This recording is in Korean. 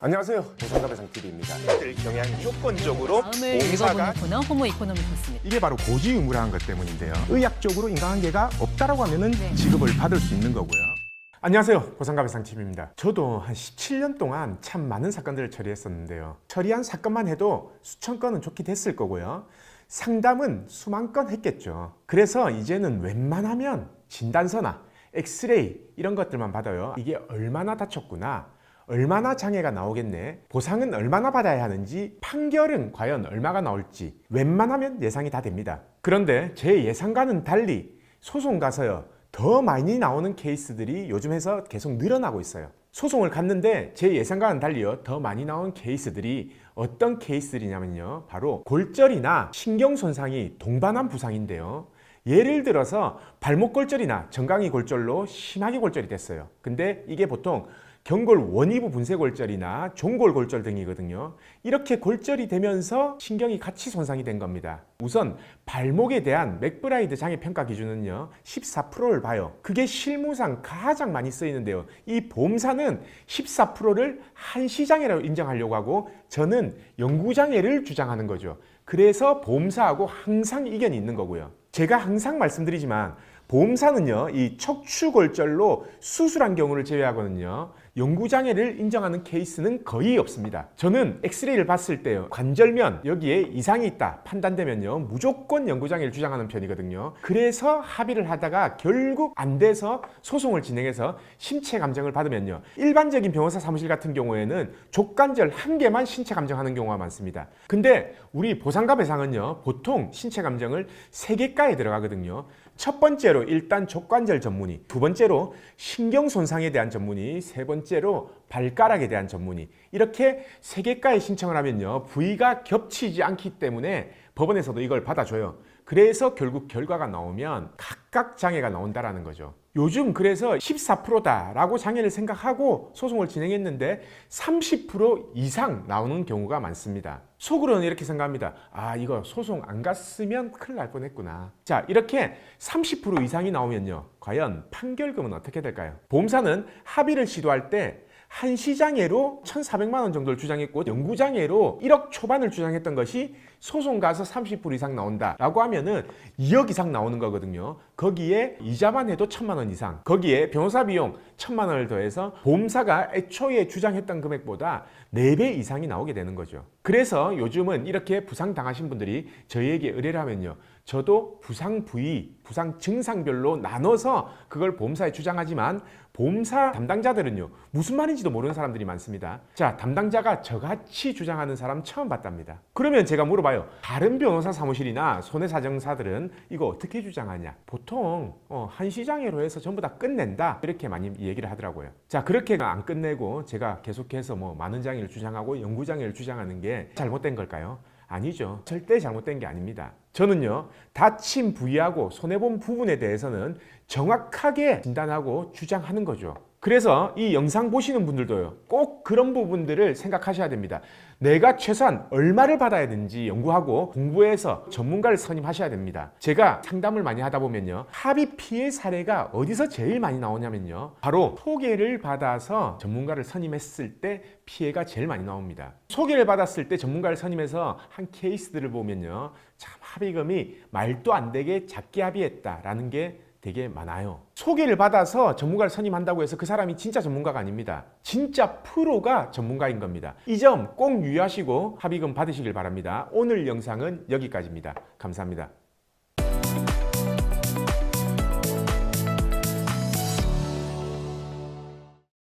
안녕하세요. 조선가배상TV입니다. 들 경향 조건적으로 다음을 봉사가 읽어보는 코너 호모 이코노미코스입니다. 이게 바로 고지의무라는 것 때문인데요. 의학적으로 인간관계가 없다라고 하면은 네. 지급을 받을 수 있는 거고요. 안녕하세요. 보상가배상TV입니다. 저도 한 17년 동안 참 많은 사건들을 처리했었는데요. 처리한 사건만 해도 수천 건은 좋게 됐을 거고요. 상담은 수만 건 했겠죠. 그래서 이제는 웬만하면 진단서나 엑스레이 이런 것들만 받아요. 이게 얼마나 다쳤구나, 얼마나 장애가 나오겠네, 보상은 얼마나 받아야 하는지, 판결은 과연 얼마가 나올지 웬만하면 예상이 다 됩니다. 그런데 제 예상과는 달리 소송 가서요, 더 많이 나오는 케이스들이 요즘에서 계속 늘어나고 있어요. 소송을 갔는데 제 예상과는 달리요, 더 많이 나온 케이스들이 어떤 케이스들이냐면요, 바로 골절이나 신경손상이 동반한 부상인데요. 예를 들어서 발목 골절이나 정강이 골절로 심하게 골절이 됐어요. 근데 이게 보통 경골 원위부 분쇄 골절이나 종골 골절 등이거든요. 이렇게 골절이 되면서 신경이 같이 손상이 된 겁니다. 우선 발목에 대한 맥브라이드 장애 평가 기준은요 14%를 봐요. 그게 실무상 가장 많이 쓰이는데요. 이 보험사는 14%를 한시장애라고 인정하려고 하고 저는 영구장애를 주장하는 거죠. 그래서 보험사하고 항상 이견이 있는 거고요. 제가 항상 말씀드리지만 보험사는요, 이 척추골절로 수술한 경우를 제외하고는요, 영구장애를 인정하는 케이스는 거의 없습니다. 저는 엑스레이를 봤을 때요, 관절면 여기에 이상이 있다 판단되면요, 무조건 영구장애를 주장하는 편이거든요. 그래서 합의를 하다가 결국 안 돼서 소송을 진행해서 신체 감정을 받으면요, 일반적인 변호사 사무실 같은 경우에는 족관절 한 개만 신체 감정하는 경우가 많습니다. 근데 우리 보상가 배상은요, 보통 신체 감정을 3개가에 들어가거든요. 첫 번째로 일단 족관절 전문의, 두 번째로 신경 손상에 대한 전문의, 세 번째로 발가락에 대한 전문의, 이렇게 3개가에 신청을 하면요, 부위가 겹치지 않기 때문에 법원에서도 이걸 받아줘요. 그래서 결국 결과가 나오면 각각 장애가 나온다라는 거죠. 요즘 그래서 14%다라고 장애를 생각하고 소송을 진행했는데 30% 이상 나오는 경우가 많습니다. 속으로는 이렇게 생각합니다. 아, 이거 소송 안 갔으면 큰일 날 뻔했구나. 자, 이렇게 30% 이상이 나오면요, 과연 판결금은 어떻게 될까요? 보험사는 합의를 시도할 때 한시장애로 1,400만 원 정도를 주장했고 영구장애로 1억 초반을 주장했던 것이 소송 가서 30% 이상 나온다라고 하면은 2억 이상 나오는 거거든요. 거기에 이자만 해도 1,000만 원 이상, 거기에 변호사 비용 1,000만 원을 더해서 보험사가 애초에 주장했던 금액보다 4배 이상이 나오게 되는 거죠. 그래서 요즘은 이렇게 부상 당하신 분들이 저희에게 의뢰를 하면요, 저도 부상 부위, 부상 증상별로 나눠서 그걸 보험사에 주장하지만 보험사 담당자들은요, 무슨 말인지도 모르는 사람들이 많습니다. 자, 담당자가 저같이 주장하는 사람 처음 봤답니다. 그러면 제가 물어봐요. 다른 변호사 사무실이나 손해사정사들은 이거 어떻게 주장하냐? 보통 한시장애로 해서 전부 다 끝낸다, 이렇게 많이 얘기를 하더라고요. 자, 그렇게 안 끝내고 제가 계속해서 많은 장애를 주장하고 영구장애를 주장하는 게 잘못된 걸까요? 아니죠. 절대 잘못된 게 아닙니다. 저는요, 다친 부위하고 손해본 부분에 대해서는 정확하게 진단하고 주장하는 거죠. 그래서 이 영상 보시는 분들도요, 꼭 그런 부분들을 생각하셔야 됩니다. 내가 최소한 얼마를 받아야 되는지 연구하고 공부해서 전문가를 선임하셔야 됩니다. 제가 상담을 많이 하다 보면요, 합의 피해 사례가 어디서 제일 많이 나오냐면요, 바로 소개를 받아서 전문가를 선임했을 때 피해가 제일 많이 나옵니다. 소개를 받았을 때 전문가를 선임해서 한 케이스들을 보면요, 참 합의금이 말도 안 되게 작게 합의했다라는 게 되게 많아요. 소개를 받아서 전문가를 선임한다고 해서 그 사람이 진짜 전문가가 아닙니다. 진짜 프로가 전문가인 겁니다. 이 점 꼭 유의하시고 합의금 받으시길 바랍니다. 오늘 영상은 여기까지입니다. 감사합니다.